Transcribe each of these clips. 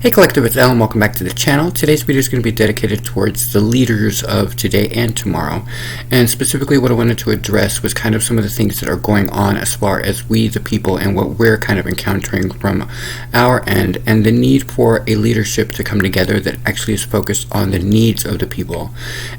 Hey Collective, it's Alan. Welcome back to the channel. Today's video is going to be dedicated towards the leaders of today and tomorrow. And specifically what I wanted to address was kind of some of the things that are going on as far as we the people and what we're kind of encountering from our end, and the need for a leadership to come together that actually is focused on the needs of the people.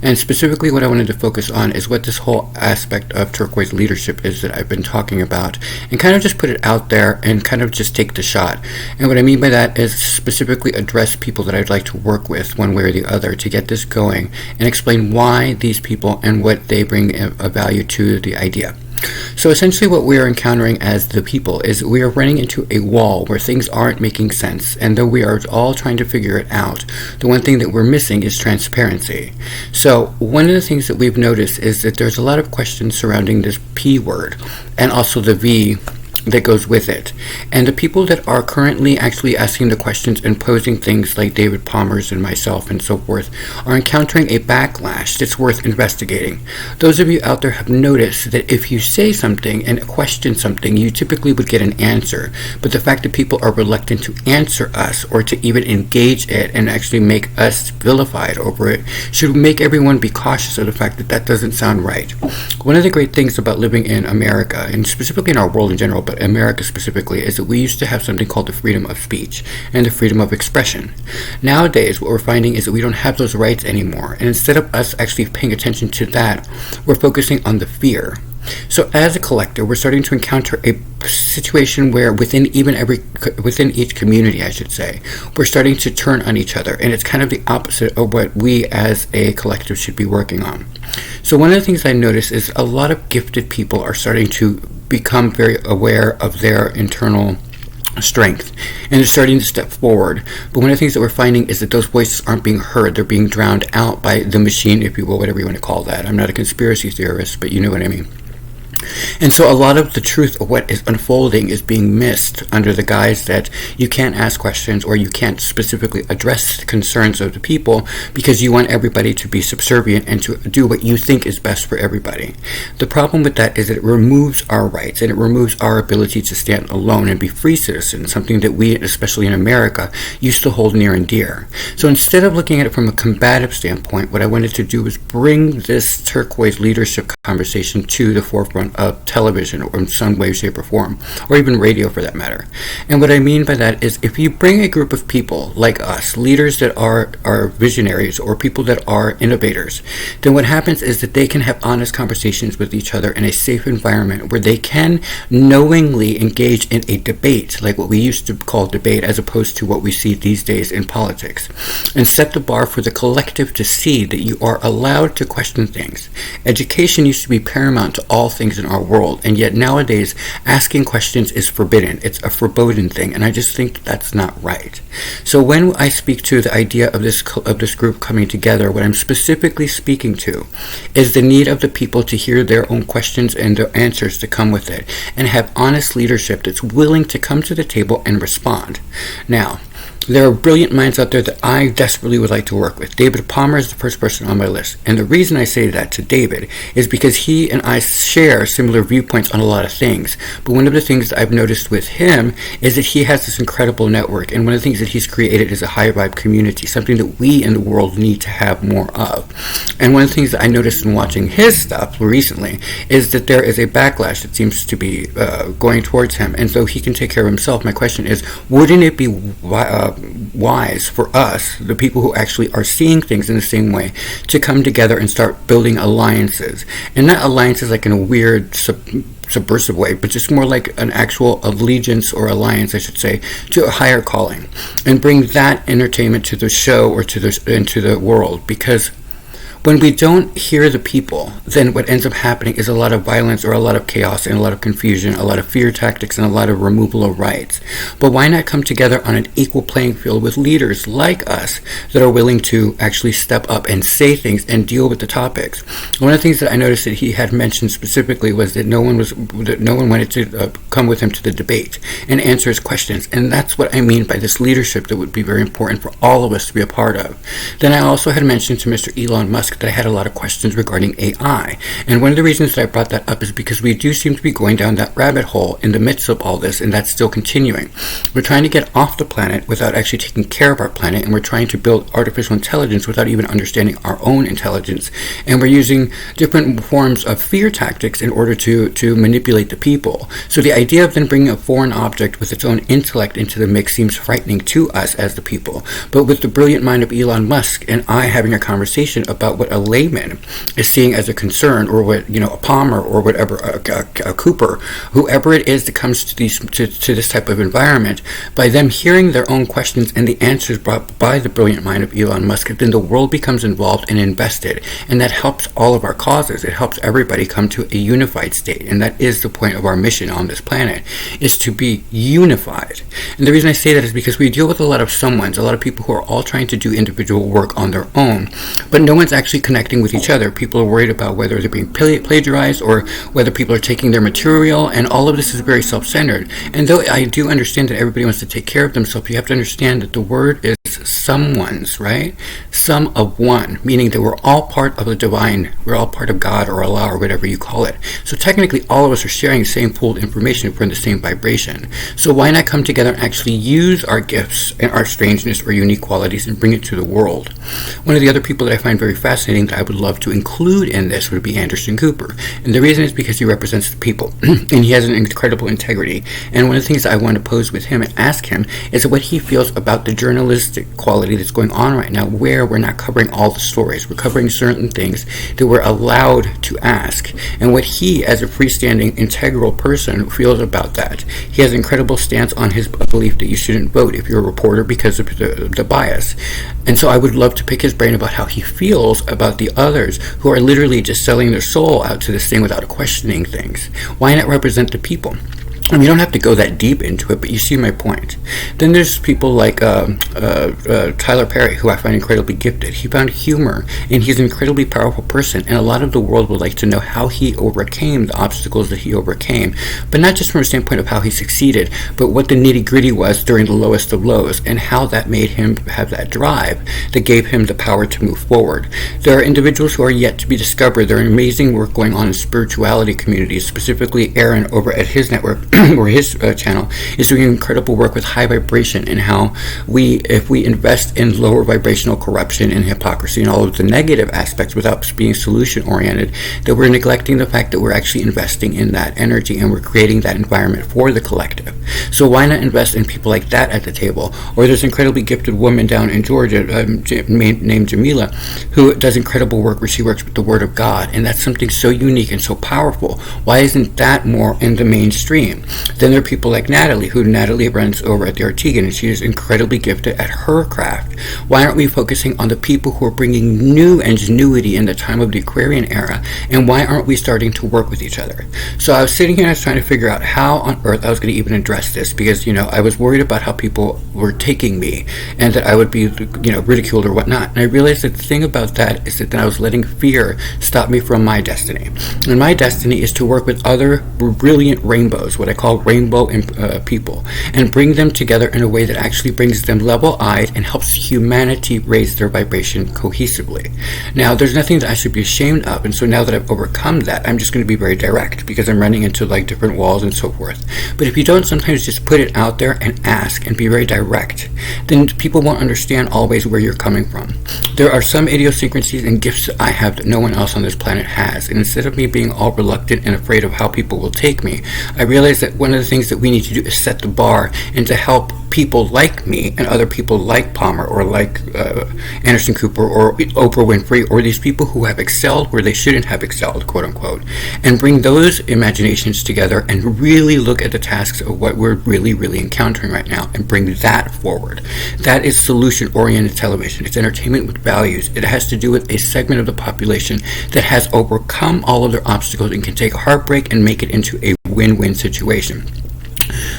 And specifically what I wanted to focus on is what this whole aspect of turquoise leadership is that I've been talking about, and kind of just put it out there and kind of just take the shot. And what I mean by that is specifically address people that I'd like to work with one way or the other to get this going, and explain why these people and what they bring a value to the idea. So essentially what we are encountering as the people is we are running into a wall where things aren't making sense, and though we are all trying to figure it out, the one thing that we're missing is transparency. So one of the things that we've noticed is that there's a lot of questions surrounding this P word and also the V that goes with it. And the people that are currently actually asking the questions and posing things like David Palmer's and myself and so forth are encountering a backlash that's worth investigating. Those of you out there have noticed that if you say something and question something, you typically would get an answer. But the fact that people are reluctant to answer us or to even engage it and actually make us vilified over it should make everyone be cautious of the fact that that doesn't sound right. One of the great things about living in America, and specifically in our world in general, but America specifically, is that we used to have something called the freedom of speech and the freedom of expression. Nowadays, what we're finding is that we don't have those rights anymore, and instead of us actually paying attention to that, we're focusing on the fear. So as a collective, we're starting to encounter a situation where within each community, I should say, we're starting to turn on each other, and it's kind of the opposite of what we as a collective should be working on. So one of the things I noticed is a lot of gifted people are starting to become very aware of their internal strength, and they're starting to step forward. But one of the things that we're finding is that those voices aren't being heard. They're being drowned out by the machine, if you will, whatever you want to call that. I'm not a conspiracy theorist, but you know what I mean. And so a lot of the truth of what is unfolding is being missed under the guise that you can't ask questions or you can't specifically address the concerns of the people because you want everybody to be subservient and to do what you think is best for everybody. The problem with that is that it removes our rights and it removes our ability to stand alone and be free citizens, something that we, especially in America, used to hold near and dear. So instead of looking at it from a combative standpoint, what I wanted to do was bring this turquoise leadership conversation to the forefront of television, or in some way, shape, or form, or even radio for that matter. And what I mean by that is if you bring a group of people like us, leaders that are visionaries or people that are innovators, then what happens is that they can have honest conversations with each other in a safe environment where they can knowingly engage in a debate, like what we used to call debate, as opposed to what we see these days in politics, and set the bar for the collective to see that you are allowed to question things. Education used to be paramount to all things in our world, and yet nowadays asking questions is forbidden. It's a forbidden thing, and I just think that's not right. So when I speak to the idea of this group coming together, what I'm specifically speaking to is the need of the people to hear their own questions and their answers to come with it, and have honest leadership that's willing to come to the table and respond. Now, there are brilliant minds out there that I desperately would like to work with. David Palmer is the first person on my list. And the reason I say that to David is because he and I share similar viewpoints on a lot of things. But one of the things that I've noticed with him is that he has this incredible network. And one of the things that he's created is a high vibe community, something that we in the world need to have more of. And one of the things that I noticed in watching his stuff recently is that there is a backlash that seems to be going towards him. And so he can take care of himself. My question is, wouldn't it be wise for us, the people who actually are seeing things in the same way, to come together and start building alliances? And not alliances like in a weird subversive way, but just more like an actual allegiance or alliance, I should say, to a higher calling, and bring that entertainment to the show or to the world. Because when we don't hear the people, then what ends up happening is a lot of violence or a lot of chaos and a lot of confusion, a lot of fear tactics, and a lot of removal of rights. But why not come together on an equal playing field with leaders like us that are willing to actually step up and say things and deal with the topics? One of the things that I noticed that he had mentioned specifically was that no one wanted to come with him to the debate and answer his questions. And that's what I mean by this leadership that would be very important for all of us to be a part of. Then I also had mentioned to Mr. Elon Musk Musk that I had a lot of questions regarding AI. And one of the reasons that I brought that up is because we do seem to be going down that rabbit hole in the midst of all this, and that's still continuing. We're trying to get off the planet without actually taking care of our planet, and we're trying to build artificial intelligence without even understanding our own intelligence. And we're using different forms of fear tactics in order to manipulate the people. So the idea of then bringing a foreign object with its own intellect into the mix seems frightening to us as the people. But with the brilliant mind of Elon Musk and I having a conversation about what a layman is seeing as a concern, or what, a Palmer or whatever, a Cooper, whoever it is that comes to this type of environment, by them hearing their own questions and the answers brought by the brilliant mind of Elon Musk, then the world becomes involved and invested, and that helps all of our causes. It helps everybody come to a unified state, and that is the point of our mission on this planet, is to be unified. And the reason I say that is because we deal with a lot of someones, a lot of people who are all trying to do individual work on their own, but no one's actually connecting with each other. People are worried about whether they're being plagiarized or whether people are taking their material, and all of this is very self-centered. And though I do understand that everybody wants to take care of themselves, you have to understand that the word is someone's, right? Sum of one, meaning that we're all part of the divine, we're all part of God or Allah or whatever you call it. So technically all of us are sharing the same pooled information if we're in the same vibration. So why not come together and actually use our gifts and our strangeness or unique qualities and bring it to the world? One of the other people that I find very fascinating that I would love to include in this would be Anderson Cooper. And the reason is because he represents the people and he has an incredible integrity. And one of the things that I want to pose with him and ask him is what he feels about the journalistic quality that's going on right now, where we're not covering all the stories. We're covering certain things that we're allowed to ask, and what he, as a freestanding, integral person, feels about that. He has an incredible stance on his belief that you shouldn't vote if you're a reporter because of the bias. And so I would love to pick his brain about how he feels about the others who are literally just selling their soul out to this thing without questioning things. Why not represent the people? I mean, you don't have to go that deep into it, but you see my point. Then there's people like Tyler Perry, who I find incredibly gifted. He found humor, and he's an incredibly powerful person, and a lot of the world would like to know how he overcame the obstacles that he overcame, but not just from a standpoint of how he succeeded, but what the nitty-gritty was during the lowest of lows, and how that made him have that drive that gave him the power to move forward. There are individuals who are yet to be discovered. There are amazing work going on in spirituality communities, specifically Aaron over at his network, or his channel, is doing incredible work with high vibration, and how if we invest in lower vibrational corruption and hypocrisy and all of the negative aspects without being solution oriented, that we're neglecting the fact that we're actually investing in that energy and we're creating that environment for the collective. So why not invest in people like that at the table? Or there's an incredibly gifted woman down in Georgia named Jamila, who does incredible work where she works with the Word of God, and that's something so unique and so powerful. Why isn't that more in the mainstream? Then there are people like Natalie, who Natalie runs over at the Artigan, and she is incredibly gifted at her craft. Why aren't we focusing on the people who are bringing new ingenuity in the time of the Aquarian era, and why aren't we starting to work with each other? So I was sitting here and I was trying to figure out how on earth I was going to even address this, because I was worried about how people were taking me and that I would be ridiculed or whatnot. And I realized that the thing about that is that then I was letting fear stop me from my destiny. And my destiny is to work with other brilliant rainbows, what I call rainbow people, and bring them together in a way that actually brings them level-eyed and helps humanity raise their vibration cohesively. Now, there's nothing that I should be ashamed of, and so now that I've overcome that, I'm just going to be very direct, because I'm running into different walls and so forth. But if you don't sometimes just put it out there and ask and be very direct, then people won't understand always where you're coming from. There are some idiosyncrasies and gifts that I have that no one else on this planet has, and instead of me being all reluctant and afraid of how people will take me, I realize that one of the things that we need to do is set the bar, and to help people like me and other people like Palmer or like Anderson Cooper or Oprah Winfrey, or these people who have excelled where they shouldn't have excelled, quote unquote, and bring those imaginations together and really look at the tasks of what we're really encountering right now and bring that forward. That is solution-oriented television. It's entertainment with values. It has to do with a segment of the population that has overcome all of their obstacles and can take a heartbreak and make it into a win-win situation.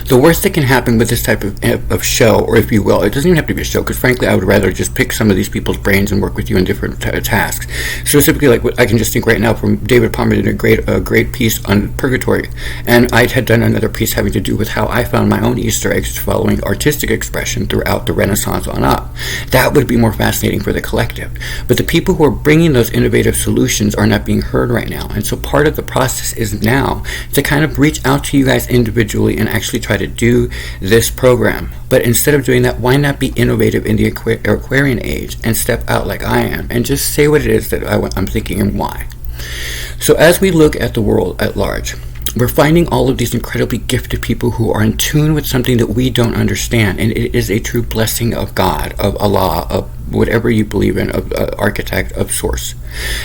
The worst that can happen with this type of show, or if you will, it doesn't even have to be a show, because frankly I would rather just pick some of these people's brains and work with you in different tasks. Specifically, like what I can just think right now from David Palmer did a great piece on purgatory, and I had done another piece having to do with how I found my own Easter eggs following artistic expression throughout the Renaissance on up. That would be more fascinating for the collective. But the people who are bringing those innovative solutions are not being heard right now, and so part of the process is now to kind of reach out to you guys individually and actually try to do this program. But instead of doing that, why not be innovative in the Aquarian age and step out like I am and just say what it is that I'm thinking and why. So as we look at the world at large, we're finding all of these incredibly gifted people who are in tune with something that we don't understand, and it is a true blessing of God, of Allah, of whatever you believe in, of architect, of source.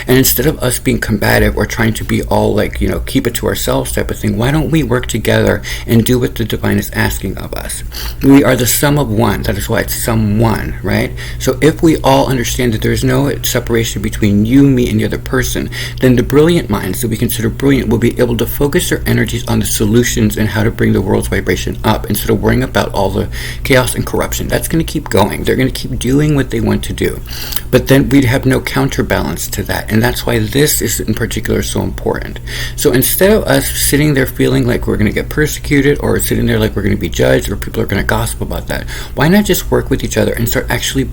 And instead of us being combative or trying to be all like, keep it to ourselves type of thing, why don't we work together and do what the divine is asking of us? We are the sum of one. That is why it's sum one, right? So if we all understand that there's no separation between you, me, and the other person, then the brilliant minds that we consider brilliant will be able to focus their energies on the solutions and how to bring the world's vibration up instead of worrying about all the chaos and corruption. That's going to keep going. They're going to keep doing what they want to do. But then we'd have no counterbalance to that, and that's why this is in particular so important. So instead of us sitting there feeling like we're going to get persecuted, or sitting there like we're going to be judged, or people are going to gossip about that, why not just work with each other and start actually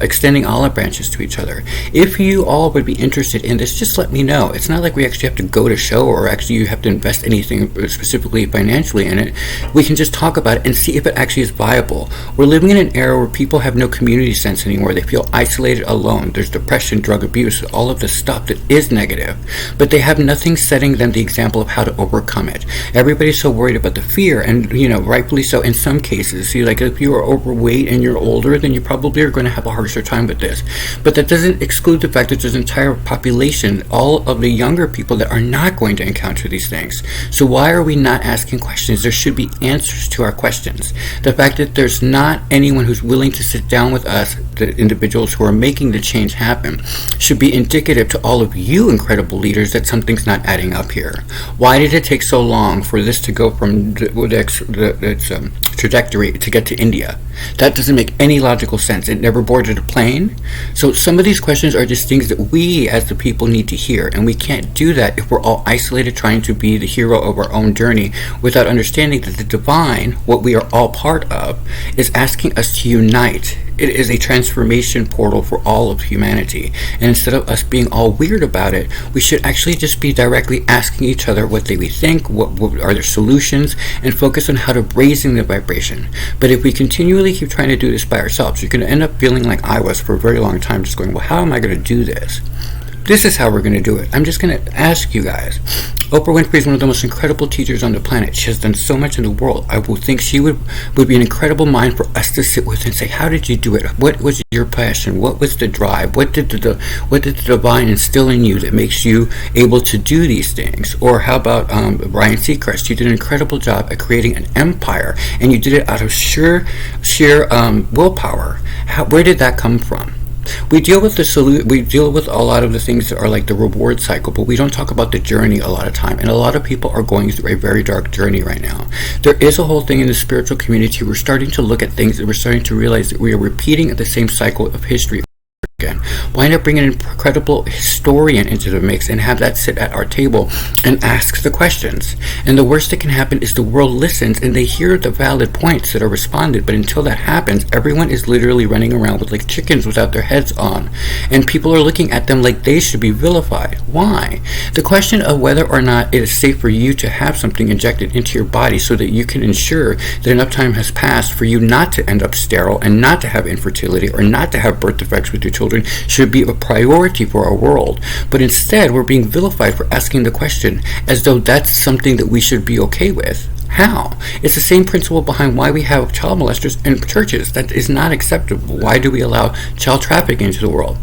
extending olive branches to each other? If you all would be interested in this, just let me know. It's not like we actually have to go to show, or actually you have to invest anything specifically financially in it. We can just talk about it and see if it actually is viable. We're living in an era where people have no community sense anymore. They feel isolated, alone. There's depression, drug abuse, all of the stuff that is negative, but they have nothing setting them the example of how to overcome it. Everybody's so worried about the fear, and rightfully so in some cases. See, like if you are overweight and you're older, then you probably are going to have a harsher time with this. But that doesn't exclude the fact that there's an entire population, all of the younger people, that are not going to encounter these things. So why are we not asking questions? There should be answers to our questions. The fact that there's not anyone who's willing to sit down with us, the individuals who are making the change happen, should be indicative to all of you incredible leaders that something's not adding up here. Why did it take so long for this to go from its trajectory to get to India? That doesn't make any logical sense. It never boarded a plane. So some of these questions are just things that we as the people need to hear, and we can't do that if we're all isolated trying to be the hero of our own journey without understanding that the divine, what we are all part of, is asking us to unite. It is a transformation portal for all of humanity. And instead of us being all weird about it, we should actually just be directly asking each other what we think, what are their solutions, and focus on how to raising the vibration. But if we continually keep trying to do this by ourselves, you're going to end up feeling like I was for a very long time, just going, well, how am I going to do this? This is how we're going to do it. I'm just going to ask you guys. Oprah Winfrey is one of the most incredible teachers on the planet. She has done so much in the world. I would think she would be an incredible mind for us to sit with and say, how did you do it? What was your passion? What was the drive? What did the divine instill in you that makes you able to do these things? Or how about Ryan Seacrest? You did an incredible job at creating an empire, and you did it out of sheer willpower. Where did that come from? We deal with a lot of the things that are like the reward cycle, but we don't talk about the journey a lot of time. And a lot of people are going through a very dark journey right now. There is a whole thing in the spiritual community. We're starting to look at things, and we're starting to realize that we are repeating the same cycle of history again. Why not bring an incredible historian into the mix and have that sit at our table and ask the questions? And the worst that can happen is the world listens and they hear the valid points that are responded, but until that happens, everyone is literally running around with like chickens without their heads on, and people are looking at them like they should be vilified. Why? The question of whether or not it is safe for you to have something injected into your body so that you can ensure that enough time has passed for you not to end up sterile and not to have infertility or not to have birth defects with your children should be a priority for our world. But instead, we're being vilified for asking the question as though that's something that we should be okay with. How? It's the same principle behind why we have child molesters in churches. That is not acceptable. Why do we allow child trafficking into the world?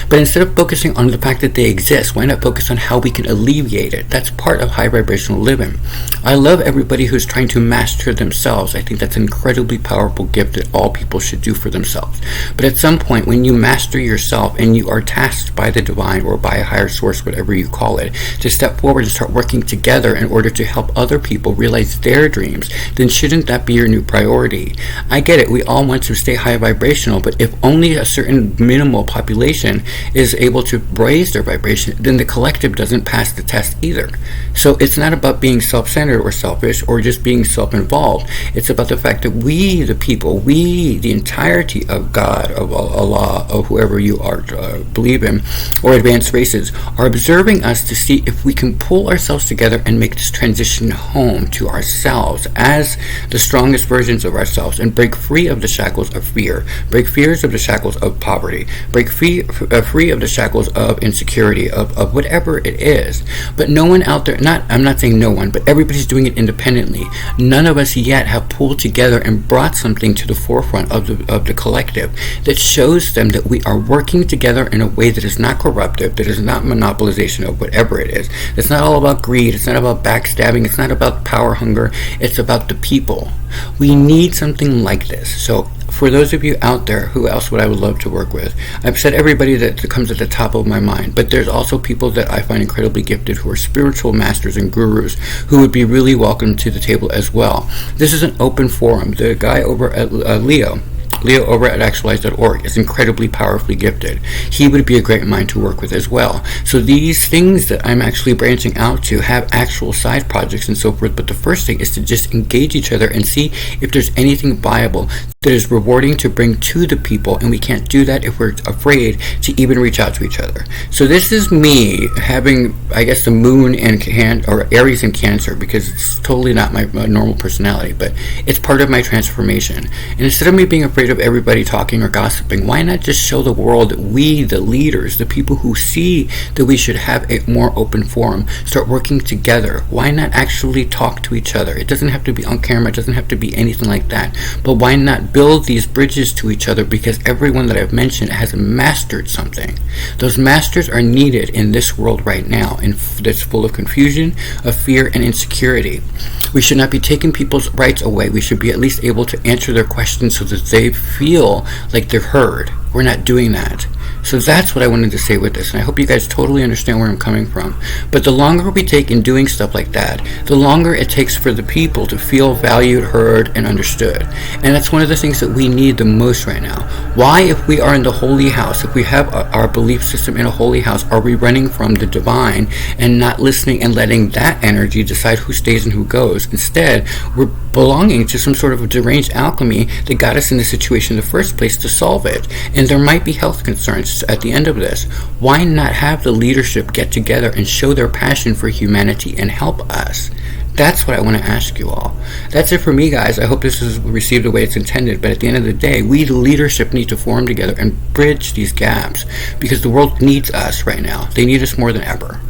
But instead of focusing on the fact that they exist, why not focus on how we can alleviate it? That's part of high vibrational living. I love everybody who's trying to master themselves. I think that's an incredibly powerful gift that all people should do for themselves. But at some point, when you master yourself and you are tasked by the divine or by a higher source, whatever you call it, to step forward and start working together in order to help other people realize their dreams, then shouldn't that be your new priority? I get it, we all want to stay high vibrational, but if only a certain minimal population is able to raise their vibration, then the collective doesn't pass the test either. So it's not about being self-centered or selfish or just being self-involved. It's about the fact that we, the people, we, the entirety of God, of Allah, of whoever you are believe in, or advanced races, are observing us to see if we can pull ourselves together and make this transition home to ourselves as the strongest versions of ourselves and break free of the shackles of fear, break fears of the shackles of poverty, break free of the shackles of insecurity, of whatever it is. But no one out there, I'm not saying no one, but everybody's doing it independently. None of us yet have pulled together and brought something to the forefront of the collective that shows them that we are working together in a way that is not corruptive, that is not monopolization of whatever it is. It's not all about greed, it's not about backstabbing, it's not about power hunger, it's about the people. We need something like this. So for those of you out there, who else would I would love to work with? I've said everybody that comes at the top of my mind, but there's also people that I find incredibly gifted who are spiritual masters and gurus who would be really welcome to the table as well. This is an open forum. The guy over at Leo over at actualize.org is incredibly powerfully gifted. He would be a great mind to work with as well. So these things that I'm actually branching out to have actual side projects and so forth, but the first thing is to just engage each other and see if there's anything viable that is rewarding to bring to the people, and we can't do that if we're afraid to even reach out to each other. So this is me having, I guess, the moon and Aries and Cancer, because it's totally not my normal personality, but it's part of my transformation. And instead of me being afraid of everybody talking or gossiping, why not just show the world that we, the leaders, the people who see that we should have a more open forum, start working together? Why not actually talk to each other? It doesn't have to be on camera, it doesn't have to be anything like that, but why not build these bridges to each other? Because everyone that I've mentioned has mastered something. Those masters are needed in this world right now, and that's full of confusion, of fear, and insecurity. We should not be taking people's rights away. We should be at least able to answer their questions so that they feel like they're heard. We're not doing that. So that's what I wanted to say with this, and I hope you guys totally understand where I'm coming from. But the longer we take in doing stuff like that, the longer it takes for the people to feel valued, heard, and understood. And that's one of the things that we need the most right now. Why, if we are in the holy house, if we have our belief system in a holy house, are we running from the divine and not listening and letting that energy decide who stays and who goes? Instead, we're belonging to some sort of a deranged alchemy that got us in the situation in the first place to solve it. And there might be health concerns at the end of this. Why not have the leadership get together and show their passion for humanity and help us? That's what I want to ask you all. That's it for me, guys. I hope this is received the way it's intended, but at the end of the day, we, the leadership, need to form together and bridge these gaps, because the world needs us right now. They need us more than ever.